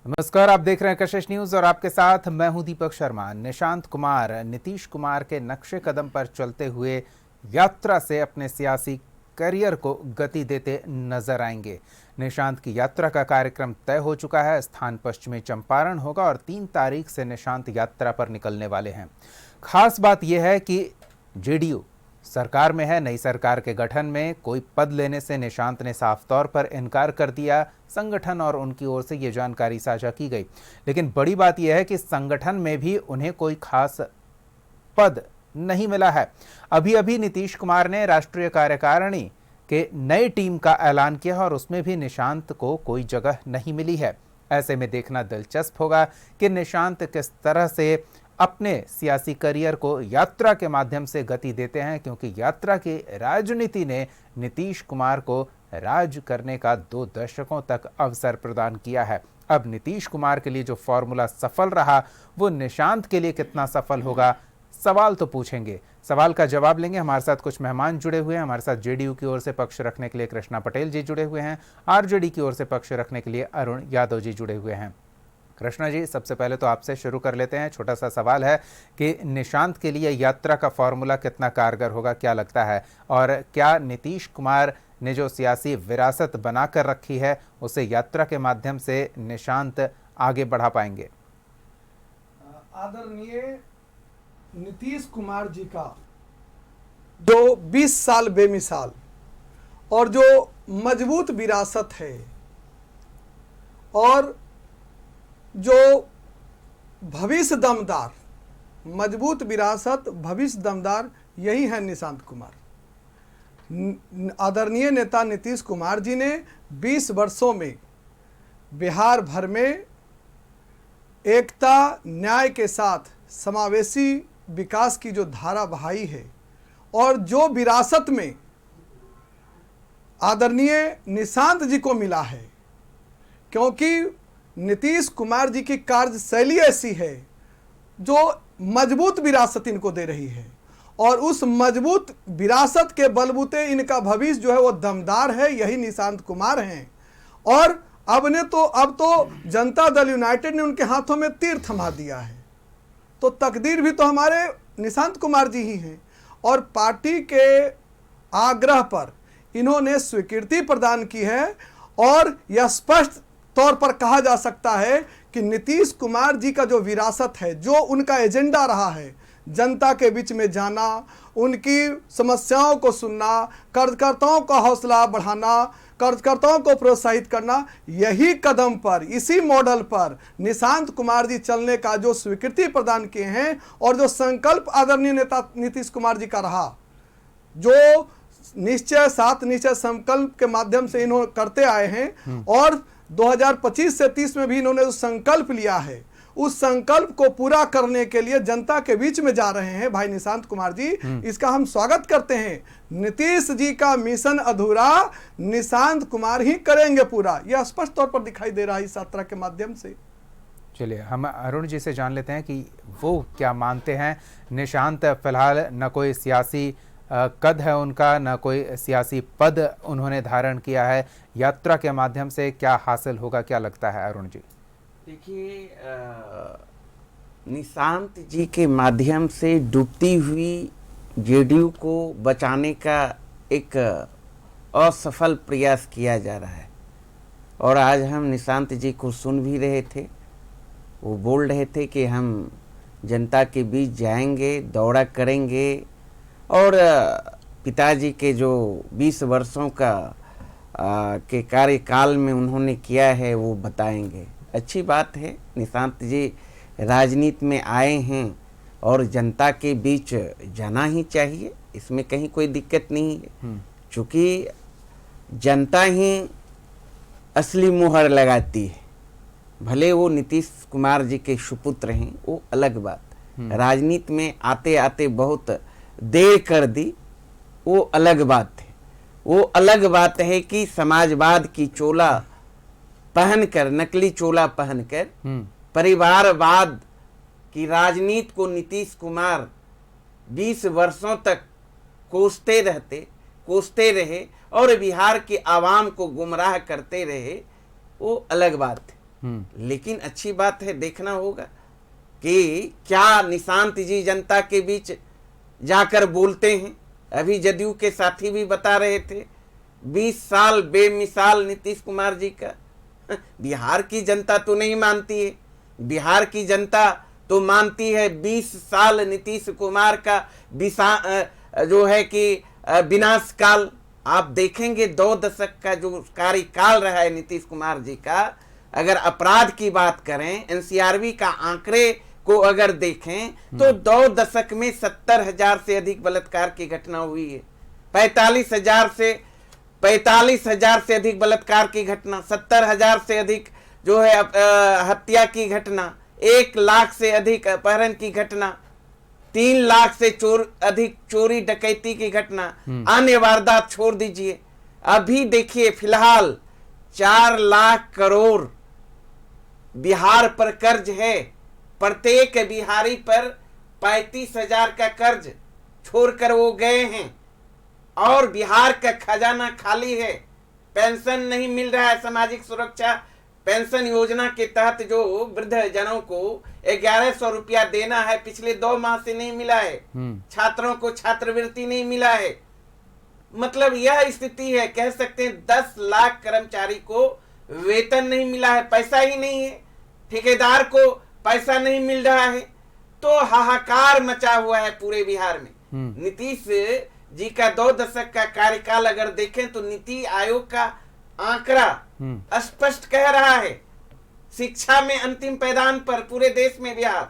नमस्कार, आप देख रहे हैं कशिश न्यूज और आपके साथ मैं हूं दीपक शर्मा। निशांत कुमार नीतीश कुमार के नक्शे कदम पर चलते हुए यात्रा से अपने सियासी करियर को गति देते नजर आएंगे। निशांत की यात्रा का कार्यक्रम तय हो चुका है। स्थान पश्चिमी चंपारण होगा और 3 तारीख से निशांत यात्रा पर निकलने वाले हैं। खास बात यह है कि जेडीयू सरकार में है। नई सरकार के गठन में कोई पद लेने से निशांत ने साफ तौर पर इनकार कर दिया। संगठन और उनकी ओर से ये जानकारी साझा की गई, लेकिन बड़ी बात यह है कि संगठन में भी उन्हें कोई खास पद नहीं मिला है। अभी अभी नीतीश कुमार ने राष्ट्रीय कार्यकारिणी के नई टीम का ऐलान किया और उसमें भी निशांत को कोई जगह नहीं मिली है। ऐसे में देखना दिलचस्प होगा कि निशांत किस तरह से अपने सियासी करियर को यात्रा के माध्यम से गति देते हैं, क्योंकि यात्रा की राजनीति ने नीतीश कुमार को राज करने का 2 दशकों तक अवसर प्रदान किया है। अब नीतीश कुमार के लिए जो फॉर्मूला सफल रहा वो निशांत के लिए कितना सफल होगा, सवाल तो पूछेंगे, सवाल का जवाब लेंगे। हमारे साथ कुछ मेहमान जुड़े हुए हैं। हमारे साथ जेडीयू की ओर से पक्ष रखने के लिए कृष्णा पटेल जी जुड़े हुए हैं। आरजेडी की ओर से पक्ष रखने के लिए अरुण यादव जी जुड़े हुए हैं। कृष्णा जी, सबसे पहले तो आपसे शुरू कर लेते हैं। छोटा सा सवाल है कि निशांत के लिए यात्रा का फॉर्मूला कितना कारगर होगा, क्या लगता है, और क्या नीतीश कुमार ने जो सियासी विरासत बनाकर रखी है उसे यात्रा के माध्यम से निशांत आगे बढ़ा पाएंगे? आदरणीय नीतीश कुमार जी का जो 20 साल बेमिसाल और जो मजबूत विरासत है और जो भविष्य दमदार, मजबूत विरासत, भविष्य दमदार, यही है निशांत कुमार। आदरणीय नेता नीतीश कुमार जी ने 20 वर्षों में बिहार भर में एकता, न्याय के साथ समावेशी विकास की जो धारा बहाई है और जो विरासत में आदरणीय निशांत जी को मिला है, क्योंकि नीतीश कुमार जी की कार्यशैली ऐसी है जो मजबूत विरासत इनको दे रही है और उस मजबूत विरासत के बलबूते इनका भविष्य जो है वो दमदार है। यही निशांत कुमार हैं। और अब तो जनता दल यूनाइटेड ने उनके हाथों में तीर थमा दिया है, तो तकदीर भी तो हमारे निशांत कुमार जी ही हैं। और पार्टी के आग्रह पर इन्होंने स्वीकृति प्रदान की है और यह स्पष्ट तौर पर कहा जा सकता है कि नीतीश कुमार जी का जो विरासत है, जो उनका एजेंडा रहा है, जनता के बीच में जाना, उनकी समस्याओं को सुनना, कार्यकर्ताओं का हौसला बढ़ाना, कार्यकर्ताओं को प्रोत्साहित करना, यही कदम पर, इसी मॉडल पर निशांत कुमार जी चलने का जो स्वीकृति प्रदान किए हैं और जो संकल्प आदरणीय नेता नीतीश कुमार जी का रहा, जो निश्चय, 7 निश्चय संकल्प के माध्यम से इन्होंने करते आए हैं और 2025 से 30 में भी इन्होंने जो संकल्प लिया है, उस संकल्प को पूरा करने के लिए जनता के बीच में जा रहे हैं भाई निशांत कुमार जी। इसका हम स्वागत करते हैं। नीतीश जी का मिशन अधूरा निशांत कुमार ही करेंगे पूरा, यह स्पष्ट तौर पर दिखाई दे रहा है इस यात्रा के माध्यम से। चलिए, हम अरुण जी से जान लेते हैं कि वो क्या मानते हैं। निशांत फिलहाल न कोई सियासी कद है उनका, न कोई सियासी पद उन्होंने धारण किया है। यात्रा के माध्यम से क्या हासिल होगा, क्या लगता है अरुण जी? देखिए, निशांत जी के माध्यम से डूबती हुई जेडीयू को बचाने का एक असफल प्रयास किया जा रहा है। और आज हम निशांत जी को सुन भी रहे थे। वो बोल रहे थे कि हम जनता के बीच जाएंगे, दौरा करेंगे और पिताजी के जो 20 वर्षों का के कार्यकाल में उन्होंने किया है वो बताएंगे। अच्छी बात है, निशांत जी राजनीति में आए हैं और जनता के बीच जाना ही चाहिए, इसमें कहीं कोई दिक्कत नहीं है। चूँकि जनता ही असली मुहर लगाती है। भले वो नीतीश कुमार जी के सुपुत्र हैं, वो अलग बात। राजनीति में आते आते बहुत देर कर दी, वो अलग बात है। वो अलग बात है कि समाजवाद की चोला पहनकर, नकली चोला पहनकर परिवारवाद की राजनीति को नीतीश कुमार 20 वर्षों तक कोसते रहे और बिहार की आवाम को गुमराह करते रहे, वो अलग बात है। लेकिन अच्छी बात है, देखना होगा कि क्या निशांत जी जनता के बीच जाकर बोलते हैं। अभी जदयू के साथी भी बता रहे थे 20 साल बेमिसाल नीतीश कुमार जी का। बिहार की जनता तो नहीं मानती है, बिहार की जनता तो मानती है 20 साल नीतीश कुमार का जो है कि विनाश काल। आप देखेंगे 2 दशक का जो कार्यकाल रहा है नीतीश कुमार जी का। अगर अपराध की बात करें, एनसीआरबी का आंकड़े को अगर देखें तो 2 दशक में 70,000 से अधिक बलात्कार की घटना हुई है। 45,000 से अधिक बलात्कार की घटना, 70,000 से अधिक जो है हत्या की घटना, 1 लाख से अधिक अपहरण की घटना, 3 लाख से अधिक चोरी डकैती की घटना, अन्य वारदात छोड़ दीजिए। अभी देखिए फिलहाल 4 लाख करोड़ बिहार पर कर्ज है। प्रत्येक बिहारी पर 35,000 का कर्ज छोड़कर वो गए हैं और बिहार का खजाना खाली है। पेंशन नहीं मिल रहा है। सामाजिक सुरक्षा पेंशन योजना के तहत जो वृद्ध जनों को 1100 रुपया देना है, पिछले 2 माह से नहीं मिला है। छात्रों को छात्रवृत्ति नहीं मिला है। मतलब यह स्थिति है। कह सकते हैं 10 लाख कर्मचारी को वेतन नहीं मिला है, पैसा ही नहीं है। ठेकेदार को पैसा नहीं मिल रहा है। तो हाहाकार मचा हुआ है पूरे बिहार में। नीतीश जी का 2 दशक का कार्यकाल अगर देखें तो नीति आयोग का आंकड़ा स्पष्ट कह रहा है, शिक्षा में अंतिम पैदान पर पूरे देश में बिहार,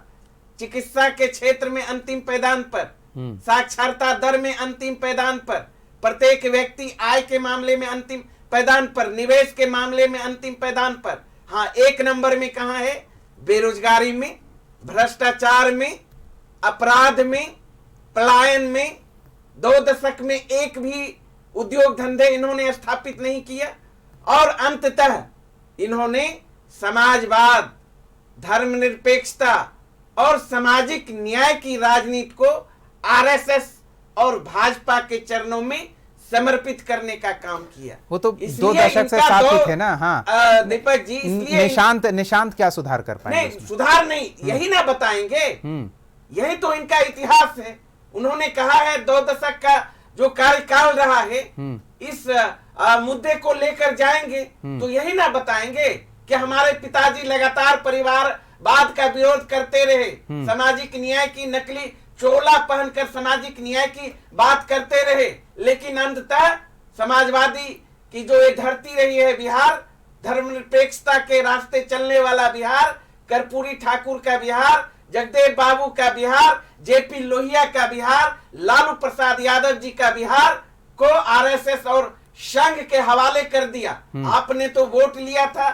चिकित्सा के क्षेत्र में अंतिम पैदान पर, साक्षरता दर में अंतिम पैदान पर, प्रत्येक व्यक्ति आय के मामले में अंतिम पैदान पर, निवेश के मामले में अंतिम पैदान पर। हाँ, 1 नंबर में कहां है? बेरोजगारी में, भ्रष्टाचार में, अपराध में, पलायन में। 2 दशक में एक भी उद्योग धंधे इन्होंने स्थापित नहीं किया। और अंततः इन्होंने समाजवाद, धर्मनिरपेक्षता और सामाजिक न्याय की राजनीति को आरएसएस और भाजपा के चरणों में समर्पित करने का काम किया। वो तो 2 दशक से साथ ही थे ना। हाँ दीपक जी, इसलिए निशांत क्या सुधार कर पाएंगे? नहीं, सुधार नहीं, यही ना बताएंगे। यही तो इनका इतिहास है। उन्होंने कहा है 2 दशक का जो कार्यकाल रहा है, इस मुद्दे को लेकर जाएंगे तो यही ना बताएंगे कि हमारे पिताजी लगातार परिवारवाद का विरोध करते रहे, सामाजिक न्याय की नकली चोला पहनकर सामाजिक न्याय की बात करते रहे, लेकिन अंततः समाजवादी की जो ये धरती रही है बिहार, धर्मनिरपेक्षता के रास्ते चलने वाला बिहार, कर्पूरी ठाकुर का बिहार, जगदेव बाबू का बिहार, जेपी लोहिया का बिहार, लालू प्रसाद यादव जी का बिहार को आरएसएस और संघ के हवाले कर दिया। आपने तो वोट लिया था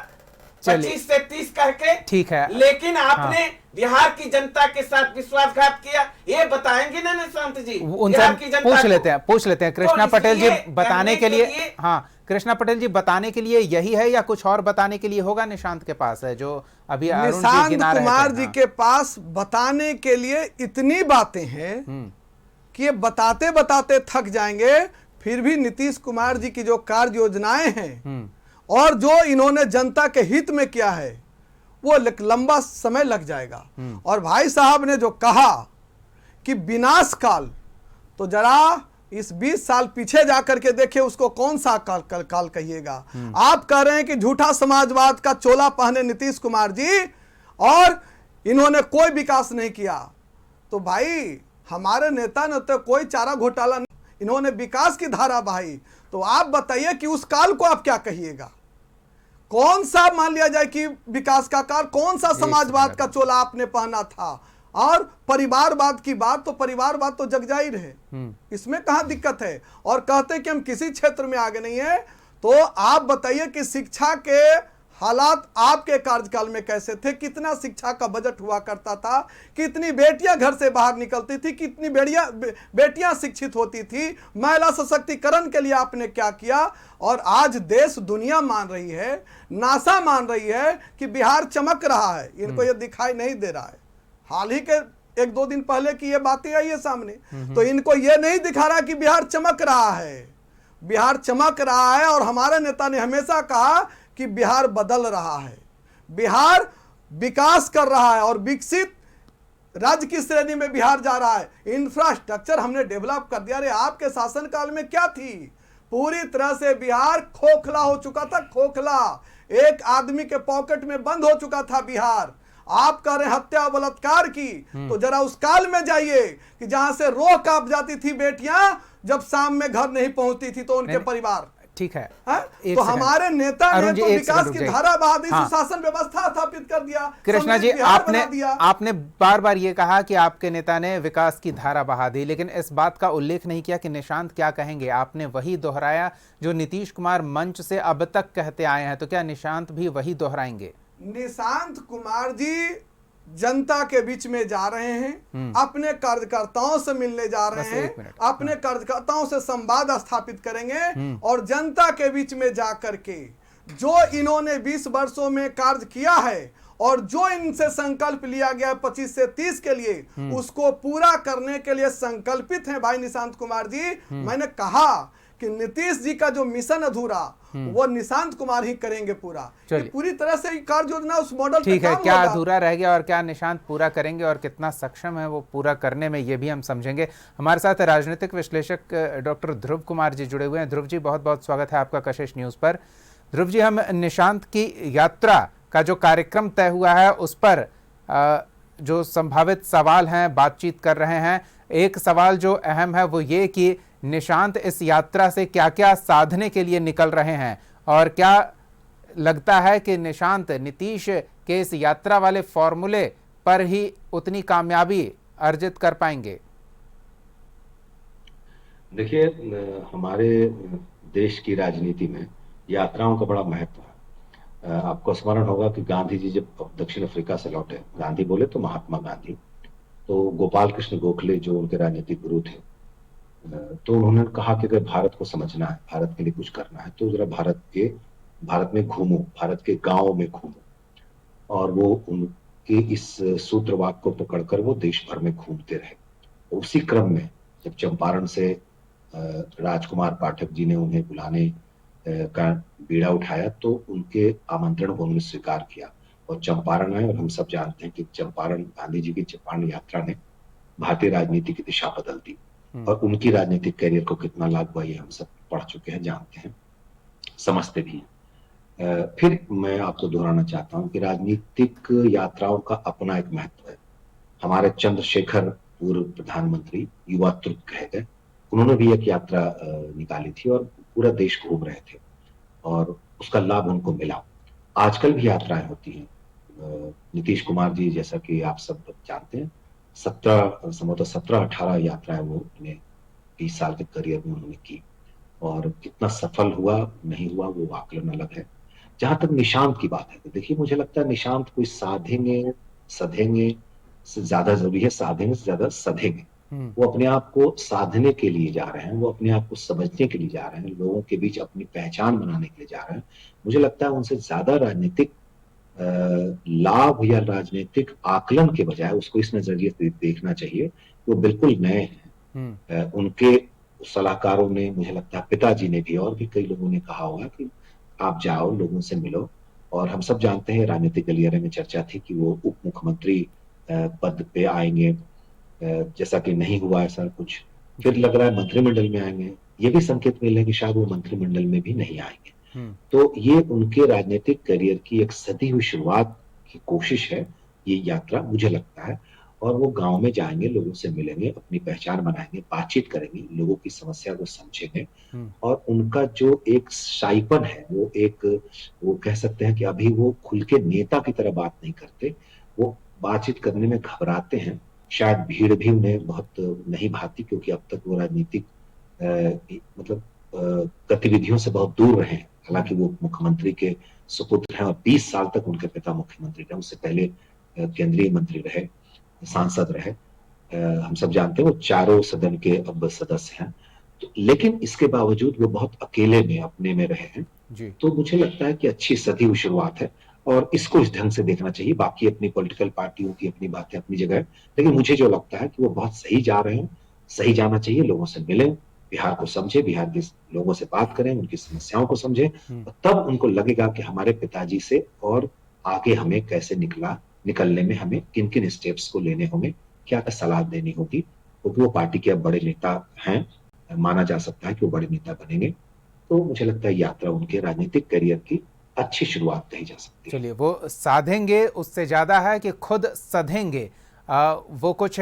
25 से 30 कह के, ठीक है, लेकिन आपने बिहार की जनता के साथ विश्वासघात किया। ये बताएंगे ना निशांत जी? उनसे पूछ लेते हैं कृष्णा पटेल जी बताने के लिए। हाँ, कृष्णा पटेल जी बताने के लिए यही है या कुछ और बताने के लिए होगा निशांत के पास है जो अभी निशांत कुमार जी के पास बताने के लिए इतनी बातें हैं कि ये बताते बताते थक जाएंगे। फिर भी नीतीश कुमार जी की जो कार्य योजनाएं हैं और जो इन्होंने जनता के हित में किया है वो लंबा समय लग जाएगा। और भाई साहब ने जो कहा कि विनाश काल, तो जरा इस 20 साल पीछे जाकर के देखिए उसको कौन सा काल कहिएगा। आप कह रहे हैं कि झूठा समाजवाद का चोला पहने नीतीश कुमार जी और इन्होंने कोई विकास नहीं किया। तो भाई हमारे नेता ने तो कोई चारा घोटाला नहीं, इन्होंने विकास की धारा बहाई। तो आप बताइए कि उस काल को आप क्या कहिएगा? कौन सा मान लिया जाए कि विकास का काल, कौन सा समाजवाद का चोला आपने पहना था? और परिवारवाद की बात, तो परिवारवाद तो जग जाहिर है, इसमें कहां दिक्कत है। और कहते कि हम किसी क्षेत्र में आगे नहीं है। तो आप बताइए कि शिक्षा के हालात आपके कार्यकाल में कैसे थे? कितना शिक्षा का बजट हुआ करता था? कितनी बेटियां घर से बाहर निकलती थी? कितनी बेटियां शिक्षित होती थी? महिला सशक्तिकरण के लिए आपने क्या किया? और आज देश दुनिया मान रही है, नासा मान रही है कि बिहार चमक रहा है। इनको ये दिखाई नहीं दे रहा है। हाल ही के 1-2 दिन पहले की ये बातें आई है सामने, तो इनको ये नहीं दिखा रहा कि बिहार चमक रहा है। बिहार चमक रहा है और हमारे नेता ने हमेशा कहा कि बिहार बदल रहा है, बिहार विकास कर रहा है और विकसित राज्य की श्रेणी में बिहार जा रहा है। इंफ्रास्ट्रक्चर हमने डेवलप कर दिया। अरे आपके शासनकाल में क्या थी? पूरी तरह से बिहार खोखला हो चुका था, खोखला, एक आदमी के पॉकेट में बंद हो चुका था बिहार। आप कह रहे हैं हत्या बलात्कार की, तो जरा उस काल में जाइए कि जहां से रोह कांप जाती थी बेटियां जब शाम में घर नहीं पहुंचती थी तो उनके परिवार। ठीक है, तो हमारे नेता ने तो विकास की धारा बहा दी, हाँ। सुशासन व्यवस्था स्थापित कर दिया। कृष्णा जी, आपने बार बार ये कहा कि आपके नेता ने विकास की धारा बहा दी, लेकिन इस बात का उल्लेख नहीं किया कि निशांत क्या कहेंगे। आपने वही दोहराया जो नीतीश कुमार मंच से अब तक कहते आए हैं, तो क्या निशांत भी वही दोहराएंगे? निशांत कुमार जी जनता के बीच में जा रहे हैं, अपने कार्यकर्ताओं से मिलने जा रहे हैं, अपने कार्यकर्ताओं से संवाद स्थापित करेंगे और जनता के बीच में जा करके जो इन्होंने 20 वर्षों में कार्य किया है और जो इनसे संकल्प लिया गया 25 से 30 के लिए, उसको पूरा करने के लिए संकल्पित हैं भाई निशांत कुमार जी। मैंने कहा कि नीतीश जी का जो मिशन अधूरा वो निशांत कुमार ही करेंगे पूरा। पूरी तरह से कार्य योजना उस मॉडल ठीक है, क्या अधूरा रह गया और क्या निशांत पूरा करेंगे और कितना सक्षम है वो पूरा करने में, ये भी हम समझेंगे। हमारे साथ राजनीतिक विश्लेषक डॉक्टर ध्रुव कुमार जी जुड़े हुए हैं। ध्रुव जी, बहुत बहुत स्वागत है आपका कशिश न्यूज पर। ध्रुव जी, हम निशांत की यात्रा का जो कार्यक्रम तय हुआ है उस पर जो संभावित सवाल हैं बातचीत कर रहे हैं। एक सवाल जो अहम है वो ये कि निशांत इस यात्रा से क्या क्या साधने के लिए निकल रहे हैं और क्या लगता है कि निशांत नीतीश के इस यात्रा वाले फॉर्मूले पर ही उतनी कामयाबी अर्जित कर पाएंगे? देखिए, हमारे देश की राजनीति में यात्राओं का बड़ा महत्व है। आपको स्मरण होगा कि गांधी जी जब दक्षिण अफ्रीका से लौटे, गांधी बोले तो महात्मा गांधी, तो गोपाल कृष्ण गोखले जो उनके राजनीतिक गुरु थे, तो उन्होंने कहा कि अगर भारत को समझना है, भारत के लिए कुछ करना है, तो जरा भारत में घूमो, भारत के गांव में घूमो। और वो उनके इस सूत्र वाक्य को पकड़कर वो देश भर में घूमते रहे। उसी क्रम में जब चंपारण से राजकुमार पाठक जी ने उन्हें बुलाने का बीड़ा उठाया, तो उनके आमंत्रण को उन्होंने स्वीकार किया और चंपारण आए। और हम सब जानते हैं कि गांधी जी की चंपारण यात्रा ने भारतीय राजनीति की दिशा बदल दी और उनकी राजनीतिक करियर को कितना लाभ हुआ ये हम सब पढ़ चुके हैं, जानते हैं, समझते भी हैं। फिर मैं आपको दोहराना चाहता हूं कि राजनीतिक यात्राओं का अपना एक महत्व है। हमारे चंद्रशेखर पूर्व प्रधानमंत्री युवा तुर्क कहे गए, उन्होंने भी एक यात्रा निकाली थी और पूरा देश घूम रहे थे और उसका लाभ उनको मिला। आजकल भी यात्राएं होती हैं। नीतीश कुमार जी, जैसा कि आप सब जानते हैं, 17-18 यात्राएं वो अपने 20 साल के करियर में उन्होंने की और कितना सफल हुआ नहीं हुआ वो आकलन अलग है। जहां तक निशांत की बात है, तो देखिए, मुझे लगता है निशांत कोई साधेंगे सधेंगे से ज्यादा जरूरी है, साधेंगे से ज्यादा सधेंगे। वो अपने आप को साधने के लिए जा रहे हैं, वो अपने आप को समझने के लिए जा रहे हैं, लोगों के बीच अपनी पहचान बनाने के लिए जा रहे हैं। मुझे लगता है उनसे ज्यादा राजनीतिक लाभ या राजनीतिक आकलन के बजाय उसको इस नजरिए से देखना चाहिए। वो बिल्कुल नए हैं। उनके सलाहकारों ने, मुझे लगता है पिताजी ने भी और भी कई लोगों ने कहा होगा कि आप जाओ, लोगों से मिलो। और हम सब जानते हैं राजनीतिक गलियारे में चर्चा थी कि वो उप मुख्यमंत्री पद पे आएंगे, जैसा कि नहीं हुआ ऐसा कुछ। फिर लग रहा है मंत्रिमंडल में आएंगे, ये भी संकेत मिल रहे हैं कि शायद वो मंत्रिमंडल में भी नहीं आएंगे। तो ये उनके राजनीतिक करियर की एक सदी हुई शुरुआत की कोशिश है ये यात्रा, मुझे लगता है। और वो गांव में जाएंगे, लोगों से मिलेंगे, अपनी पहचान बनाएंगे, बातचीत करेंगे, लोगों की समस्या को समझेंगे। और उनका जो एक शाईपन है, वो कह सकते हैं कि अभी वो खुल के नेता की तरह बात नहीं करते, वो बातचीत करने में घबराते हैं। शायद भीड़ भी उन्हें बहुत नहीं भाती, क्योंकि अब तक वो राजनीतिक गतिविधियों से बहुत दूर रहे हैं। हालांकि वो मुख्यमंत्री के सुपुत्र हैं और 20 साल तक उनके पिता मुख्यमंत्री रहे, उससे पहले केंद्रीय मंत्री रहे, सांसद रहे। हम सब जानते हैं वो चारों सदन के अब सदस्य हैं। तो लेकिन इसके बावजूद वो बहुत अकेले में अपने में रहे हैं जी। तो मुझे लगता है कि अच्छी सदी हुई शुरुआत है और इसको इस ढंग से देखना चाहिए। बाकी अपनी पॉलिटिकल पार्टियों की अपनी बातें अपनी जगह है, लेकिन मुझे जो लगता है कि वो बहुत सही जा रहे हैं, सही जाना चाहिए। लोगों से मिले, बिहार को समझे, बिहार के लोगों से बात करें, उनकी समस्याओं को समझे, तब उनको लगेगा कि हमारे पिताजी से और आगे हमें कैसे निकलने में हमें किन किन स्टेप्स को लेने होंगे, क्या क्या सलाह देनी होगी, क्योंकि वो पार्टी के अब बड़े नेता हैं, माना जा सकता है कि वो बड़े नेता बनेंगे। तो मुझे लगता है यात्रा उनके राजनीतिक करियर की अच्छी शुरुआत कही जा सकती है। चलिए, वो साधेंगे उससे ज़्यादा है कि खुद सधेंगे। वो कुछ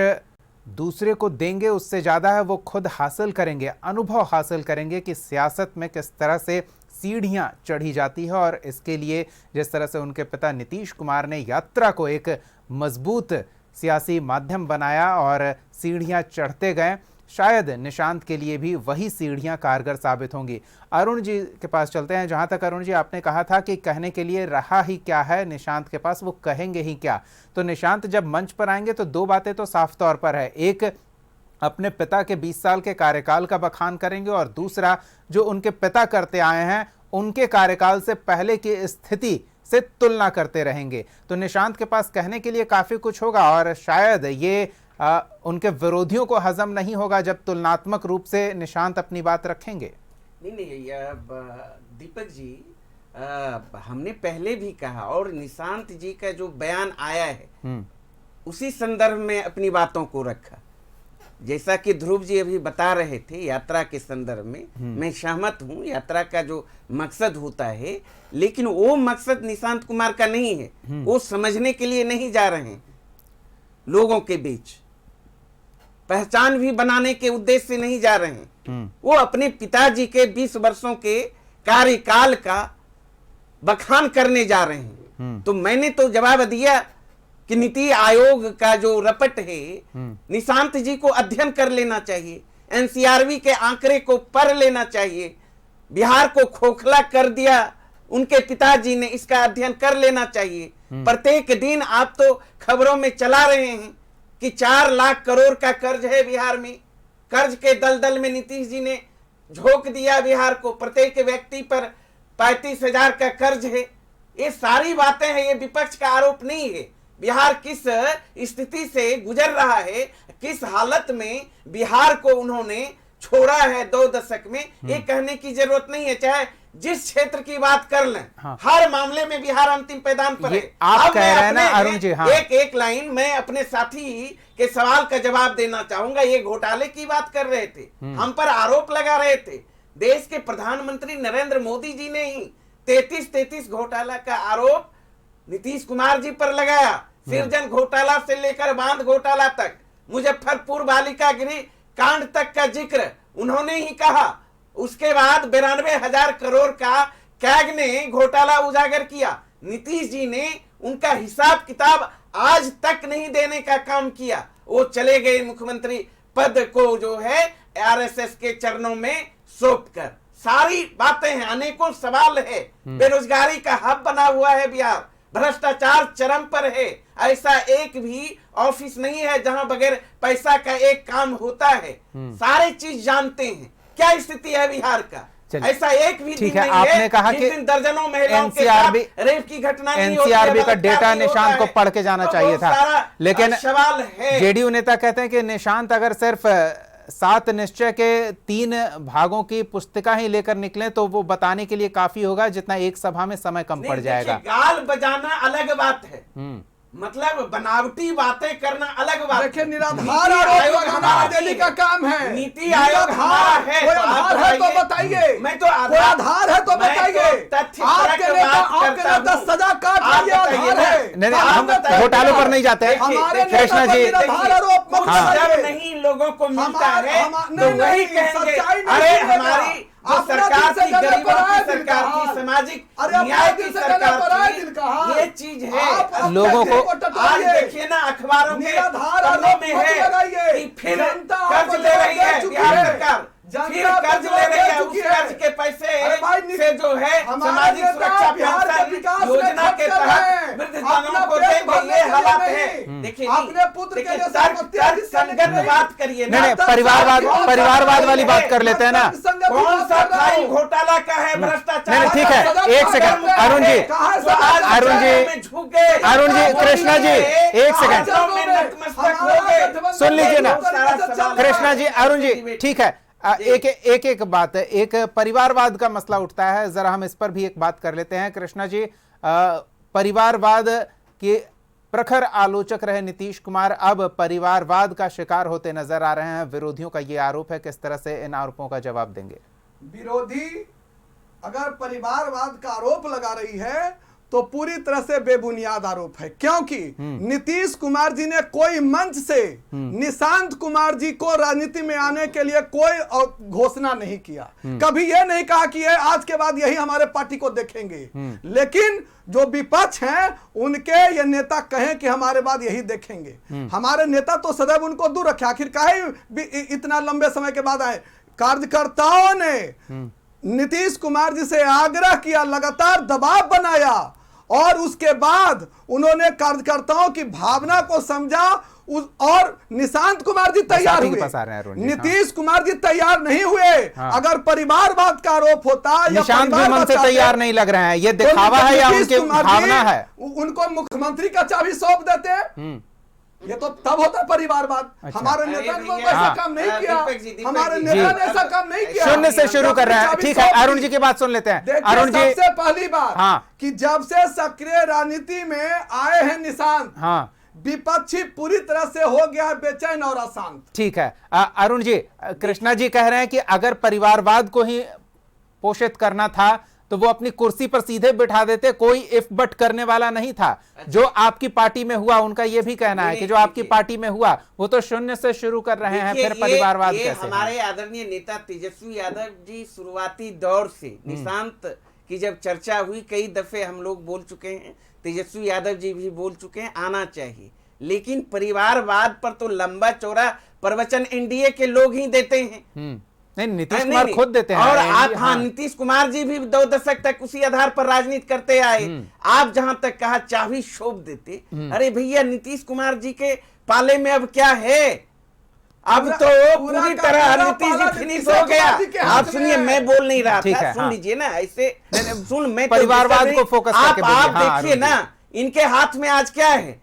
दूसरे को देंगे उससे ज़्यादा है वो खुद हासिल करेंगे, अनुभव हासिल करेंगे कि सियासत में किस तरह से सीढ़ियां चढ़ी जाती है। और इसके लिए जिस तरह से उनके पिता नीतीश कुमार ने यात्रा को एक मजबूत सियासी माध्यम बनाया और सीढ़ियां चढ़ते गए, शायद निशांत के लिए भी वही सीढ़ियां कारगर साबित होंगी। अरुण जी के पास चलते हैं। जहां तक अरुण जी आपने कहा था कि कहने के लिए रहा ही क्या है निशांत के पास, वो कहेंगे ही क्या, तो निशांत जब मंच पर आएंगे तो दो बातें तो साफ तौर पर है। एक, अपने पिता के 20 साल के कार्यकाल का बखान करेंगे, और दूसरा, जो उनके पिता करते आए हैं उनके कार्यकाल से पहले की स्थिति से तुलना करते रहेंगे। तो निशांत के पास कहने के लिए काफी कुछ होगा, और शायद ये उनके विरोधियों को हजम नहीं होगा जब तुलनात्मक रूप से निशांत अपनी बात रखेंगे। नहीं, दीपक जी, हमने पहले भी कहा और निशांत जी का जो बयान आया है उसी संदर्भ में अपनी बातों को रखा। जैसा कि ध्रुव जी अभी बता रहे थे यात्रा के संदर्भ में, मैं सहमत हूं, यात्रा का जो मकसद होता है, लेकिन वो मकसद निशांत कुमार का नहीं है। वो समझने के लिए नहीं जा रहे हैं, लोगों के बीच पहचान भी बनाने के उद्देश्य से नहीं जा रहे हैं। वो अपने पिताजी के 20 वर्षों के कार्यकाल का बखान करने जा रहे हैं। तो मैंने तो जवाब दिया कि नीति आयोग का जो रपट है, निशांत जी को अध्ययन कर लेना चाहिए, एनसीआरबी के आंकड़े को पढ़ लेना चाहिए। बिहार को खोखला कर दिया उनके पिताजी ने, इसका अध्ययन कर लेना चाहिए। प्रत्येक दिन आप तो खबरों में चला रहे हैं कि 4 लाख करोड़ का कर्ज है बिहार में। कर्ज के दलदल में नीतीश जी ने झोंक दिया बिहार को। प्रत्येक व्यक्ति पर 35,000 का कर्ज है। ये सारी बातें हैं, ये विपक्ष का आरोप नहीं है। बिहार किस स्थिति से गुजर रहा है, किस हालत में बिहार को उन्होंने छोड़ा है 2 दशक में, ये कहने की जरूरत नहीं है। चाहे जिस क्षेत्र की बात कर लें, हर मामले में बिहार अंतिम पैदान पर है। आप कह रहे हैं ना अरुण जी, हाँ, एक लाइन मैं अपने साथी के सवाल का जवाब देना चाहूंगा। ये घोटाले की बात कर रहे थे, हम पर आरोप लगा रहे थे। देश के प्रधानमंत्री नरेंद्र मोदी जी ने ही 33 घोटाला का आरोप नीतीश कुमार जी पर लगाया। सृजन घोटाला से लेकर बांध घोटाला तक, मुजफ्फरपुर बालिका गृह कांड तक का जिक्र उन्होंने ही कहा। उसके बाद 92,000 करोड़ का कैग ने घोटाला उजागर किया। नीतीश जी ने उनका हिसाब किताब आज तक नहीं देने का काम किया। वो चले गए मुख्यमंत्री पद को जो है आरएसएस के चरणों में सौंप कर। सारी बातें हैं, अनेकों सवाल है। बेरोजगारी का हब बना हुआ है बिहार, भ्रष्टाचार चरम पर है। ऐसा एक भी ऑफिस नहीं है जहां बगैर पैसा का एक काम होता है। सारे चीज जानते हैं क्या स्थिति है बिहार का। ऐसा एक भी दिन नहीं आपने है कहा जिस कि दिन दर्जनों महिलाओं के साथ रेप की घटना नहीं होती है। एनसीआरबी का डेटा निशांत को पढ़ के जाना चाहिए था, लेकिन सवाल है। जेडीयू नेता कहते हैं कि निशांत अगर सिर्फ 7 निश्चय के 3 भागों की पुस्तिका ही लेकर निकले तो वो बताने के लिए काफी होगा, जितना एक सभा में समय कम पड़ जाएगा। गाल बजाना अलग बात है, मतलब बनावटी बातें करना अलग बात। देखिए, निराधार आरोप हमारा दिल्ली का काम है। नीति आयोग हमारा है, कोई आधार है तो बताइए। मैं तो कोई आधार है तो बताइए। आपके नेता सजा काट रही है, आधार है। नहीं, हम घोटालों पर नहीं जाते। हमारे कृष्णा जी, निराधार आरोप जब नहीं लोगों को मिलता है तो वही कहेंगे अरे हमारी जो सरकार की, गरीबों की सरकार की, सामाजिक न्याय की सरकार की ये चीज है। लोगों को आज देखिए ना अखबारों के पन्नों में है कि फिर कर्ज ले रही है बिहार सरकार, फिर कर्ज ले रही है। उस कर्ज के पैसे से जो है सामाजिक सुरक्षा पेंशन योजना के तहत वृद्धजनों को देंगे। ये हालात है। देखिए अपने पुत्र के तर्क संगत बात करिए। नहीं, परिवारवाद वाली बात कर लेते हैं ना। कौन सा फाइल घोटाला का है, भ्रष्टाचार? नहीं, ठीक है, एक सेकंड अरुण जी, कृष्णा जी, एक सेकंड सुन लीजिए ना कृष्णा जी, अरुण जी, ठीक है। एक बात है, एक परिवारवाद का मसला उठता है, जरा हम इस पर भी एक बात कर लेते हैं। कृष्णा जी, परिवारवाद के प्रखर आलोचक रहे नीतीश कुमार अब परिवारवाद का शिकार होते नजर आ रहे हैं। विरोधियों का यह आरोप है, किस तरह से इन आरोपों का जवाब देंगे? विरोधी अगर परिवारवाद का आरोप लगा रही है तो पूरी तरह से बेबुनियाद आरोप है, क्योंकि नीतीश कुमार जी ने कोई मंच से निशांत कुमार जी को राजनीति में आने के लिए कोई घोषणा नहीं किया। कभी यह नहीं कहा कि ये आज के बाद यही हमारे पार्टी को देखेंगे, लेकिन जो विपक्ष हैं उनके ये नेता कहें कि हमारे बाद यही देखेंगे। हमारे नेता तो सदैव उनको दूर रखे, आखिर काहे इतना लंबे समय के बाद आए। कार्यकर्ताओं ने नीतीश कुमार जी से आग्रह किया, लगातार दबाव बनाया और उसके बाद उन्होंने कार्यकर्ताओं की भावना को समझा और निशांत कुमार जी तैयार हुए। नीतीश कुमार जी तैयार नहीं हुए। अगर परिवारवाद का आरोप होता या निशांत भी मन से तैयार नहीं लग रहे हैं, ये दिखावा है या उनकी भावना है? उनको मुख्यमंत्री का चाबी सौंप देते, ये तो तब होता परिवारवाद। हमारे नेता ने ऐसा काम नहीं किया, हमारे नेता ने ऐसा काम नहीं किया। शून्य से शुरू कर रहे हैं। ठीक है, अरुण जी की बात सुन लेते हैं। अरुण जी, सबसे पहली बात कि जब से सक्रिय राजनीति में आए हैं निशांत, विपक्षी पूरी तरह से हो गया है बेचैन और अशांत। ठीक है अरुण जी, कृष्णा जी कह रहे हैं कि अगर परिवारवाद को ही पोषित करना था तो वो अपनी कुर्सी पर सीधे बिठा देते, कोई इफ बट करने वाला नहीं था। जो आपकी पार्टी में हुआ, उनका ये भी कहना है कि जो आपकी पार्टी में हुआ वो तो शून्य से शुरू कर रहे हैं, फिर परिवारवाद कैसे? हमारे आदरणीय नेता तेजस्वी यादव जी शुरुआती दौर से निशांत की जब चर्चा हुई, कई दफे हम लोग बोल चुके हैं, तेजस्वी यादव जी भी बोल चुके हैं आना चाहिए, लेकिन परिवारवाद पर तो लंबा चौड़ा प्रवचन एनडीए के लोग ही देते हैं। नहीं, नीतीश कुमार खुद देते हैं। और आप नीतीश कुमार जी भी 2 दशक तक उसी आधार पर राजनीति करते आए। आप जहां तक कहा चाबी सौंप देते, अरे भैया नीतीश कुमार जी के पाले में अब क्या है? अब तो पूरी तरह नीतीश जी फिनिश हो गया। आप सुनिए, मैं बोल नहीं रहा था, सुन लीजिए ना, ऐसे सुन, मैं परिवारवाद को फोकस करके आप देखिए ना, इनके हाथ में आज क्या है?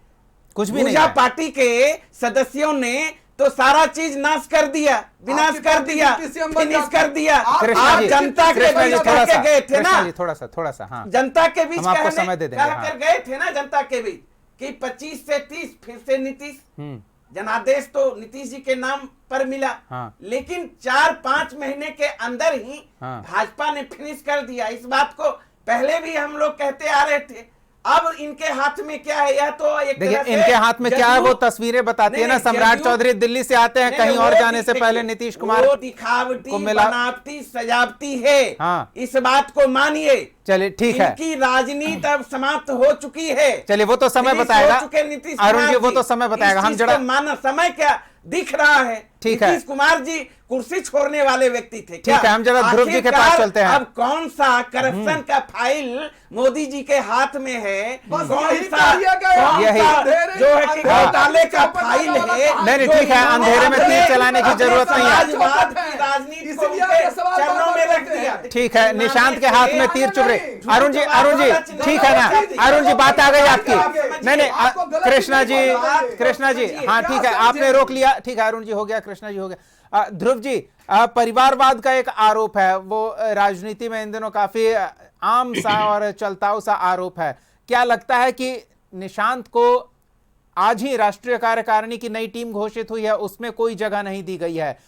कुछ भी नहीं। पार्टी के सदस्यों ने तो सारा चीज नाश कर दिया, विनाश कर दिया, फिनिश कर दिया। आप जनता के बीच करके गए थे ना, थोड़ा सा जनता के बीच समय दे देंगे, कर गए थे ना जनता के बीच कि 25 से 30 फिर से नीतीश, जनादेश तो नीतीश जी के नाम पर मिला। लेकिन 4-5 महीने के अंदर ही भाजपा ने फिनिश कर दिया। इस बात को पहले भी हम लोग कहते आ रहे थे। अब इनके हाथ में क्या है? यह तो एक देखिए इनके हाथ में क्या है, वो तस्वीरें बताती है ना। सम्राट चौधरी दिल्ली से आते हैं, कहीं और जाने से पहले नीतीश कुमार वो दिखावटी, बनावटी, सजावटी है। इस बात को मानिए। चलिए ठीक है, इनकी राजनीति अब समाप्त हो चुकी है। चलिए वो तो समय बताएगा अरुण जी, वो तो समय बताएगा। हम जरा माना समय क्या दिख रहा है। ठीक है, नीतीश कुमार जी कुर्सी छोड़ने वाले व्यक्ति थे। ठीक है, हम जरा ध्रुव जी के पास चलते हैं। अब कौन सा करप्शन का फाइल मोदी जी के हाथ में है? कौन सा जो है कि घोटाले का फाइल है? नहीं ठीक है, अंधेरे में तीर चलाने की जरूरत नहीं है। राजनीति को चरणों में रख दिया। ठीक है, निशांत के हाथ में तीर चुभ रहे। अरुण जी ठीक है ना, अरुण जी बात आ गई आपकी। नहीं कृष्णा जी हाँ ठीक है, आपने रोक लिया। ठीक है अरुण जी हो गया, कृष्णा जी हो गया। ध्रुव जी, परिवारवाद का एक आरोप है, वो राजनीति में इन दिनों काफी आम सा और चलताऊ सा आरोप है। क्या लगता है कि निशांत को आज ही राष्ट्रीय कार्यकारिणी की नई टीम घोषित हुई है, उसमें कोई जगह नहीं दी गई है,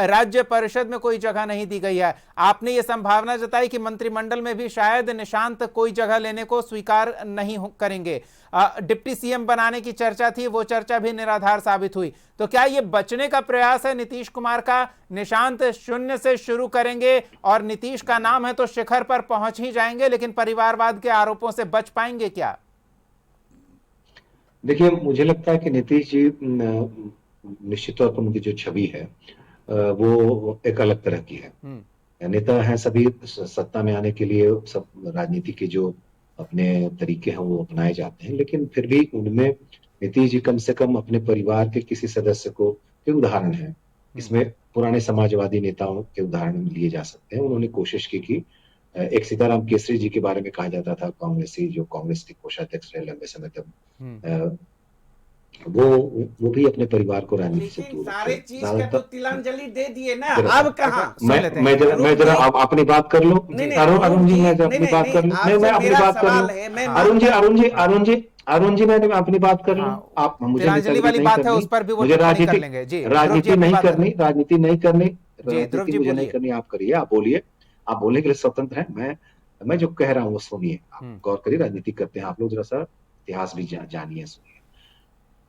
राज्य परिषद में कोई जगह नहीं दी गई है। आपने ये संभावना जताई कि मंत्रिमंडल में भी शायद निशांत कोई जगह लेने को स्वीकार नहीं करेंगे। डिप्टी सीएम बनाने की चर्चा थी, वो चर्चा भी निराधार साबित हुई। तो क्या ये बचने का प्रयास है नीतीश कुमार का? निशांत शून्य से शुरू करेंगे और नीतीश का नाम है तो शिखर पर पहुंच ही जाएंगे, लेकिन परिवारवाद के आरोपों से बच पाएंगे क्या? देखिए, मुझे लगता है कि नीतीश जी निश्चित तौर पर उनकी जो छवि है वो एक अलग तरह की है। नेता हैं सभी, सत्ता में आने के लिए सब राजनीति के जो अपने तरीके हैं वो अपनाए जाते हैं, लेकिन फिर भी उनमें नीतीश जी कम से कम अपने परिवार के किसी सदस्य को के उदाहरण है। इसमें पुराने समाजवादी नेताओं के उदाहरण लिए जा सकते हैं। उन्होंने कोशिश की कि एक सीताराम केसरी जी के बारे में कहा जाता था, कांग्रेसी जो कांग्रेस के कोषाध्यक्ष रहे लंबे समय तक, वो भी अपने परिवार को राजनीति से लेकिन दूर सारे रखते हैं चीज का तो ज्यादातर। तिलांजलि दे दिए ना, जरा अब कहाँ? सुन लेते हैं। मैं जरा आप अपनी बात कर लूं। नहीं, नहीं, अरुण जी, मैं जरा नहीं, अपनी बात कर लूं। आपसे मैं अपनी मेरा बात कर सवाल लूं। है, मैं अरुण जी, मानता हूं। मैं अपनी बात कर लूं। हाँ, आप मुझे तिलांजलि नेतागिरी वाली नहीं बात है, करनी, उस पर भी वो मुझे टिप्पणी कर लेंगे। जी, ध्रुव जी राजनीति अपनी नहीं बात करनी, राजनीति नहीं करनी, जी, ध्रुव राजनीति जी मुझे नहीं बोलिए। करनी। आप करिए, आप बोलिए, आप बोलने के लिए स्वतंत्र हैं। मैं जो कह रहा हूँ वो सुनिए, आप गौर करिए। राजनीति करते हैं आप लोग, जरा सा इतिहास भी जानिए, सुनिए।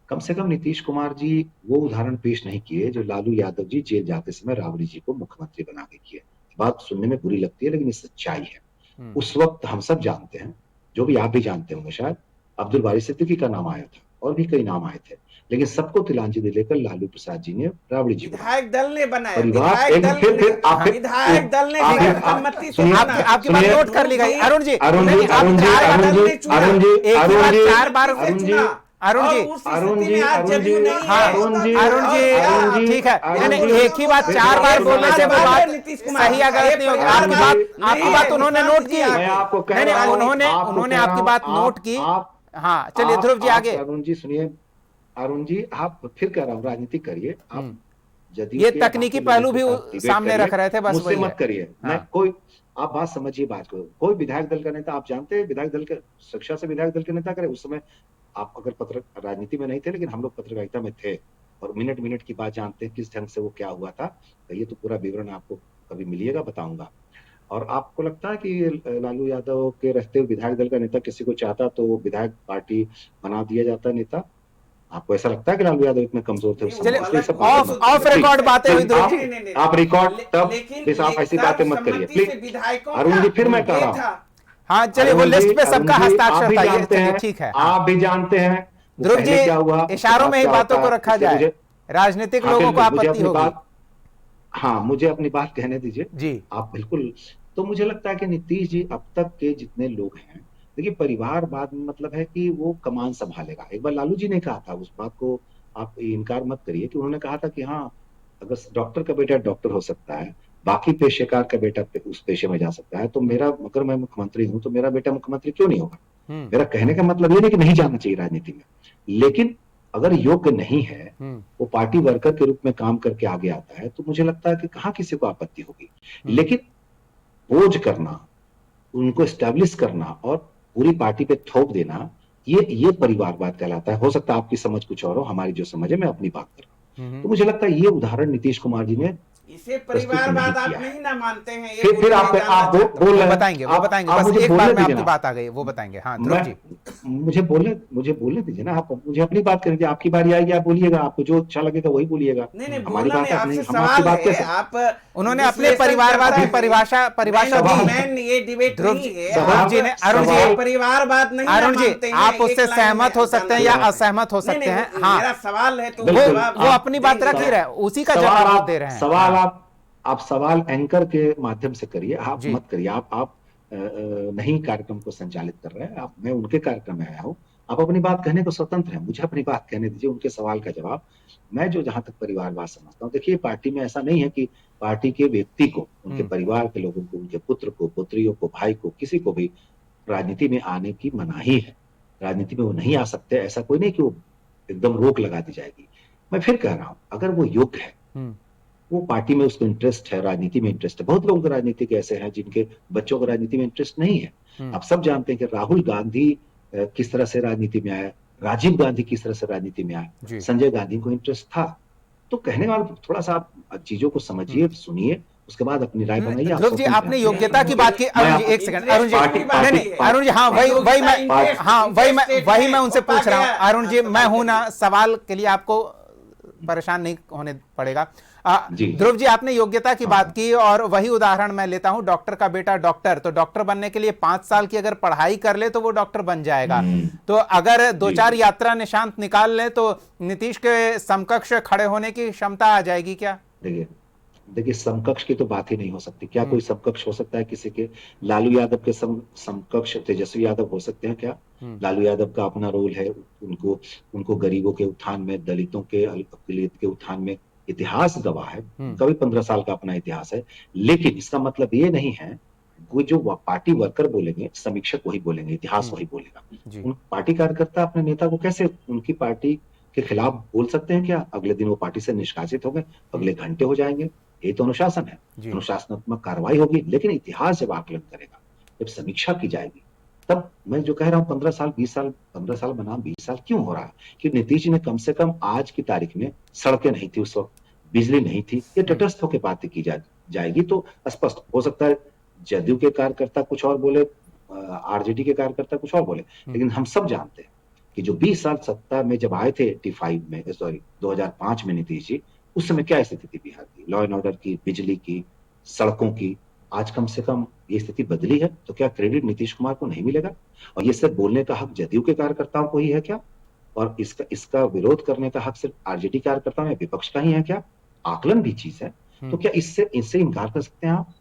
कम से कम नीतीश कुमार जी वो उदाहरण पेश नहीं किए जो लालू यादव जी जेल जाते समय राबड़ी जी को मुख्यमंत्री बना के किए। बात सुनने में बुरी लगती है लेकिन ये सच्चाई है। उस वक्त हम सब जानते हैं, जो भी आप भी जानते होंगे शायद, अब्दुल बारी सिद्दीकी का नाम आया था और भी कई नाम आए थे, लेकिन सबको तिलांजलि लेकर लालू प्रसाद जी ने राबड़ी जी को विधायक दल ने बनाया, परिवार विधायक एक दल फिर आप विधायक दल ने आप- विधायक आप- सम्मति से सुनिए, चुना। आपकी बात नोट कर ली गई। अरुण जी, अरुण जी, नहीं, आप अरुण जी, चार बार- अरुण जी, अरुण जी, एक ही अरुण बात जी, चार बार अरुण जी, अरुण जी, अरुण जी, अरुण जी, हाँ, अरुण जी, अरुण जी, अरुण जी, ठीक है। अरुण नहीं, जी, एक ही बात चार बार बोलने से वो बात सही या गलत नहीं होगी। आपकी बात उन्होंने नोट की। मैं आपको कह नहीं, रहा हूं, उन्होंने आपकी बात नोट की। हाँ, चलिए ध्रुव जी आगे। अरुण जी सुनिए, अरुण जी आप फिर कह रहा हूँ राजनीति करिए आप। जदयू ये के तकनीकी बाकी पहलू लोगों भी के साथ डिबेट सामने करिए, रख रहे थे, बस मुझसे वही है। मत करिए। मैं हाँ। कोई, आप बात समझिए बात को। कोई विधायक दल का नेता, आप जानते हैं विधायक दल के शिक्षा से विधायक दल के नेता करे उस समय आप अगर राजनीति में नहीं थे, लेकिन हम लोग पत्रकारिता में थे और मिनट मिनट की बात जानते हैं किस ढंग से वो क्या हुआ था। तो ये तो पूरा विवरण आपको कभी मिलिएगा, बताऊंगा। और आपको लगता है कि लालू यादव के रहते हुए विधायक दल का नेता किसी को चाहता तो विधायक पार्टी बना दिया जाता नेता? आपको ऐसा लगता है कि लालू यादव इतने कमजोर थे उस समय? चलिए, सब ऑफ रिकॉर्ड बातें हुई ध्रुव जी। आप रिकॉर्ड तब प्लीज आप ऐसी बातें मत करिए प्लीज। अरुण जी फिर मैं कह रहा हूँ, हाँ चलिए, वो लिस्ट पे सबका हस्ताक्षर था, ये चलिए ठीक है। आप भी जानते हैं ध्रुव जी, क्या हुआ, इशारों में ही बातों को रखा जाए, राजनीतिक लोगों को आपत्ति होगी। हाँ, मुझे अपनी बात कहने दीजिए जी। आप बिल्कुल। तो मुझे लगता है कि नीतीश जी अब तक के जितने लोग हैं, देखिए परिवारवाद में मतलब है कि वो कमान संभालेगा। एक बार लालू जी ने कहा था, उस बात को आप इनकार मत करिए, कि उन्होंने कहा था कि हाँ अगर डॉक्टर का बेटा डॉक्टर हो सकता है, बाकी पेशेकार का बेटा उस पेशे में जा सकता है, तो मेरा, अगर मैं मुख्यमंत्री हूं तो मेरा बेटा मुख्यमंत्री क्यों नहीं होगा? मेरा कहने का मतलब ये नहीं कि नहीं जाना चाहिए राजनीति में, लेकिन अगर योग्य नहीं है, वो पार्टी वर्कर के रूप में काम करके आगे आता है, तो मुझे लगता है कि कहाँ किसी को आपत्ति होगी। लेकिन बोझ करना, उनको एस्टैब्लिश करना और पूरी पार्टी पे थोप देना, ये परिवारवाद कहलाता है। हो सकता है आपकी समझ कुछ और हो, हमारी जो समझ है, मैं अपनी बात कर रहा हूँ। तो मुझे लगता है ये उदाहरण नीतीश कुमार जी ने इसे परिवारवाद आप नहीं ना मानते हैं। फिर आप बोल रहे बताएंगे, वो बताएंगे, बस एक बार में आपकी बात आ गई, वो बताएंगे। हाँ ध्रुव जी, मुझे बोलने दीजिए ना, आप मुझे अपनी बात करनी चाहिए। आपकी बारी आएगी, आप बोलिएगा, आपको जो अच्छा लगेगा वही बोलिएगा। नहीं, हमारी बात आप नहीं, हम आपकी बात कैसे? आप उन्होंने अपने परिवारवाद की परिभाषा दी। ये डिबेट ध्रुव नहीं है। ध्रुव जी ने, अरुण जी, परिवारवाद नहीं अरुण जी, मानते हैं, आप एक उससे लाइन सहमत में हो सकते हैं या असहमत हो सकते हैं। हाँ, मेरा सवाल है तो वो अपनी बात रख ही रहे, उसी का जवाब आप दे रहे हैं। सवाल आप सवाल एंकर के माध्यम से करिए, आप मत करिए। आप नहीं कार्यक्रम को संचालित कर रहे हैं, आप, मैं उनके कार्यक्रम में आया हूँ, आप अपनी बात कहने को स्वतंत्र हैं, मुझे अपनी बात कहने दीजिए, उनके सवाल का जवाब। मैं जो जहां तक परिवारवाद समझता हूँ, देखिए पार्टी में ऐसा नहीं है कि पार्टी के व्यक्ति को, उनके परिवार के लोगों को, उनके पुत्र को, पुत्रियों को, भाई को, किसी को भी राजनीति में आने की मनाही है। राजनीति में वो नहीं आ सकते, ऐसा कोई नहीं कि वो एकदम रोक लगा दी जाएगी। मैं फिर कह रहा हूँ, अगर वो योग्य है, वो पार्टी में उसको इंटरेस्ट है, राजनीति में इंटरेस्ट है। बहुत लोगों को राजनीति के ऐसे हैं जिनके बच्चों को राजनीति में इंटरेस्ट नहीं है। आप सब जानते हैं कि राहुल गांधी किस तरह से राजनीति में आया, राजीव गांधी किस तरह से राजनीति में आया, संजय गांधी को इंटरेस्ट था। तो कहने वाले थोड़ा सा आप चीजों को समझिए, सुनिए, उसके बाद अपनी राय बनाइए। ध्रुव जी, आपने योग्यता की बात की। अरुण जी एक सेकंड, अरुण जी अरुण जी, हाँ वही मैं उनसे पूछ रहा हूँ। अरुण जी, मैं हूं ना, सवाल के लिए आपको परेशान नहीं होने पड़ेगा। ध्रुव जी, आपने योग्यता की बात की और वही उदाहरण मैं लेता हूं, डॉक्टर का बेटा डॉक्टर, तो डॉक्टर बनने के लिए 5 साल की अगर पढ़ाई कर ले तो वो डॉक्टर बन जाएगा। तो अगर 2-4 यात्रा निशांत निकाल ले तो नीतीश के समकक्ष खड़े होने की क्षमता आ जाएगी क्या? देखिए समकक्ष की तो बात ही नहीं हो सकती। क्या कोई समकक्ष हो सकता है किसी के? लालू यादव के समकक्ष तेजस्वी यादव हो सकते हैं क्या? लालू यादव का अपना रोल है, उनको गरीबों के उत्थान में, दलितों के, अल्पसंख्यक के उत्थान में इतिहास गवाह है। कभी 15 साल का अपना इतिहास है। लेकिन इसका मतलब ये नहीं है, वो जो पार्टी वर्कर बोलेंगे, समीक्षक वही बोलेंगे, इतिहास वही बोलेगा। उन पार्टी कार्यकर्ता अपने नेता को कैसे, उनकी पार्टी के खिलाफ बोल सकते हैं क्या? अगले दिन वो पार्टी से निष्कासित हो गए, अगले घंटे हो जाएंगे। ये तो अनुशासन है, जी। अनुशासनात्मक कार्रवाई होगी। लेकिन इतिहास जब आकलन करेगा, जब समीक्षा की जाएगी, तब मैं जो कह रहा हूँ 15 साल 20 साल 15 साल बनाम 20 साल क्यों हो रहा है कि नीतीश जी ने कम से कम आज की तारीख में, सड़कें नहीं थी उस वक्त, बिजली नहीं थी, ये तटस्थ होकर बातें की जाएगी तो स्पष्ट हो सकता है जदयू के कार्यकर्ता कुछ और बोले, आरजेडी के कार्यकर्ता कुछ और बोले, लेकिन हम सब जानते हैं कि जो 20 साल सत्ता में जब आए थे 85 में, सॉरी 2005 में नीतीश जी, उस समय क्या स्थिति थी बिहार की, लॉ एंड ऑर्डर की, बिजली की, सड़कों की। आज कम से कम ये स्थिति बदली है, तो क्या क्रेडिट नीतीश कुमार को नहीं मिलेगा? और ये सिर्फ बोलने का हक जदयू के कार्यकर्ताओं को ही है क्या? और इसका विरोध करने का हक सिर्फ आरजेडी कार्यकर्ताओं या विपक्ष का ही है क्या? आकलन भी चीज है, तो क्या इससे इनकार कर सकते हैं आप?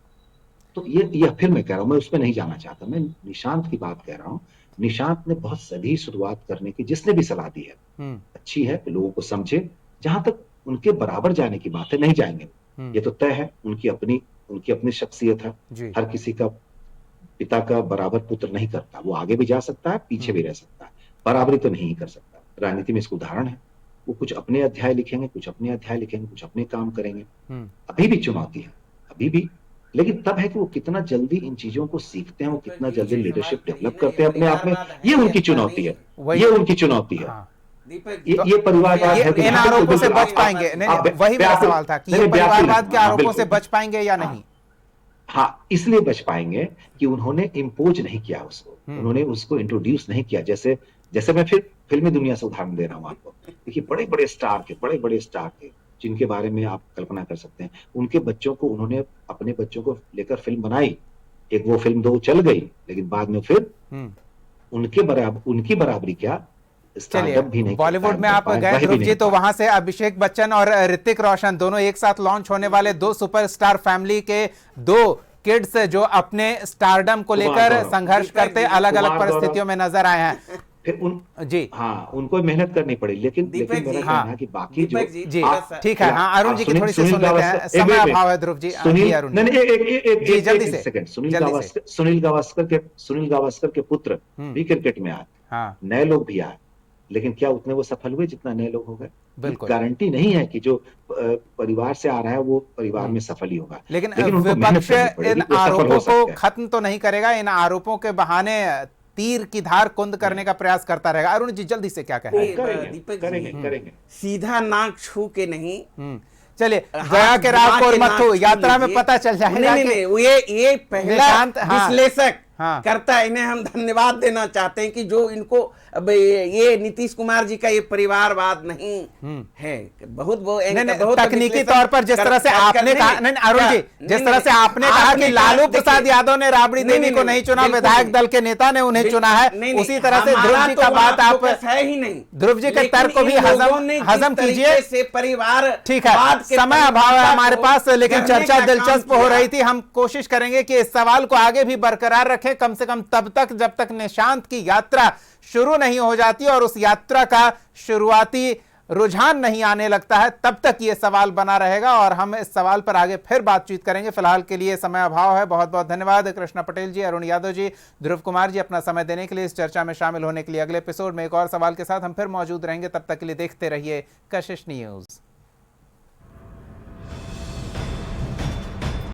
तो ये फिर मैं कह रहा हूं, मैं उसमें नहीं जाना चाहता, मैं निशांत की बात कह रहा हूं। निशांत ने बहुत सही शुरुआत करने की, जिसने भी सलाह दी है अच्छी है, लोगों को समझे। जहां तक उनके बराबर जाने की बात है, नहीं जाएंगे, ये तो तय है। उनकी अपनी शख्सियत है, हर किसी का पिता का बराबर पुत्र नहीं करता, वो आगे भी जा सकता है, पीछे भी रह सकता है, बराबरी तो नहीं कर सकता। राजनीति में इसका उदाहरण है, वो कुछ अपने अध्याय लिखेंगे, कुछ अपने काम करेंगे। अभी भी चुनौती है, अभी भी, लेकिन तब है कि वो कितना जल्दी इन चीजों को सीखते हैं, वो कितना जल्दी लीडरशिप डेवलप करते हैं अपने आप में, ये उनकी चुनौती है, ये उनकी चुनौती है। ये परिवारवाद है कि इन आरोपों से बच पाएंगे? नहीं, वही मेरा सवाल था कि ये परिवारवाद के आरोपों से बच पाएंगे या नहीं? हाँ, इसलिए बच पाएंगे कि उन्होंने इम्पोज नहीं किया उसको, उन्होंने उसको इंट्रोड्यूस नहीं किया। जैसे मैं फिर फिल्मी दुनिया से उदाहरण दे रहा हूँ आपको। देखिए, बड़े बड़े स्टार थे जिनके बारे में आप कल्पना कर सकते हैं, उनके बच्चों को उन्होंने अपने बच्चों को लेकर फिल्म बनाई। एक वो फिल्म 2 चल गई, लेकिन बाद में फिर उनकी बराबरी क्या, चलिए, बॉलीवुड में आप गए ध्रुव जी, तो वहां से अभिषेक बच्चन और ऋतिक रोशन दोनों एक साथ लॉन्च होने वाले 2 सुपरस्टार फैमिली के 2 किड्स जो अपने स्टारडम को लेकर संघर्ष करते अलग अलग परिस्थितियों में नजर आए हैं। फिर जी हाँ, उनको मेहनत करनी पड़ी, लेकिन मेरा कहना है कि बाकी जो जी ठीक है, हाँ, अरुण जी की थोड़ी सी सुन लेते हैं, समय अभाव है ध्रुव जी। अरुण जी जल्दी से, सुनील गावस्कर के पुत्र भी क्रिकेट में आए, नए लोग भी आए, लेकिन क्या उतने वो सफल हुए जितना नए लोग हो गए? बिल्कुल गारंटी नहीं है कि जो परिवार से आ रहा है वो परिवार में सफल ही होगा। लेकिन विपक्ष इन आरोपों को खत्म तो नहीं करेगा, इन आरोपों के बहाने तीर की धार कुंद करने का प्रयास करता रहेगा। अरुण जी जल्दी से क्या कहेंगे? करेंगे सीधा नाक छू के नहीं। चलिए, गया के राग को मत हो, यात्रा में पता चल जाएगा। नहीं, ये पहला विश्लेषक करता है, इन्हें हम धन्यवाद देना चाहते हैं कि जो इनको अब ये नीतीश कुमार जी का ये परिवारवाद नहीं है, बहुत तकनीकी तौर पर जिस तरह से आपने कहा, नहीं अरुण जी, जिस तरह से आपने कहा कि लालू प्रसाद यादव ने राबड़ी देवी को नहीं चुना, विधायक दल के नेता ने उन्हें चुना है, उसी तरह से ध्रुव जी का बात आप है ही नहीं, ध्रुव जी के तर्क को भी हजम कीजिए। से परिवार, ठीक है, समय अभाव है हमारे पास, लेकिन चर्चा दिलचस्प हो रही थी। हम कोशिश करेंगे कि इस सवाल को आगे भी बरकरार रखें, कम से कम तब तक जब तक निशांत की यात्रा शुरू नहीं हो जाती और उस यात्रा का शुरुआती रुझान नहीं आने लगता है, तब तक ये सवाल बना रहेगा और हम इस सवाल पर आगे फिर बातचीत करेंगे। फिलहाल के लिए समय अभाव है। बहुत बहुत धन्यवाद कृष्णा पटेल जी, अरुण यादव जी, ध्रुव कुमार जी, अपना समय देने के लिए, इस चर्चा में शामिल होने के लिए। अगले एपिसोड में एक और सवाल के साथ हम फिर मौजूद रहेंगे। तब तक के लिए देखते रहिए कशिश न्यूज।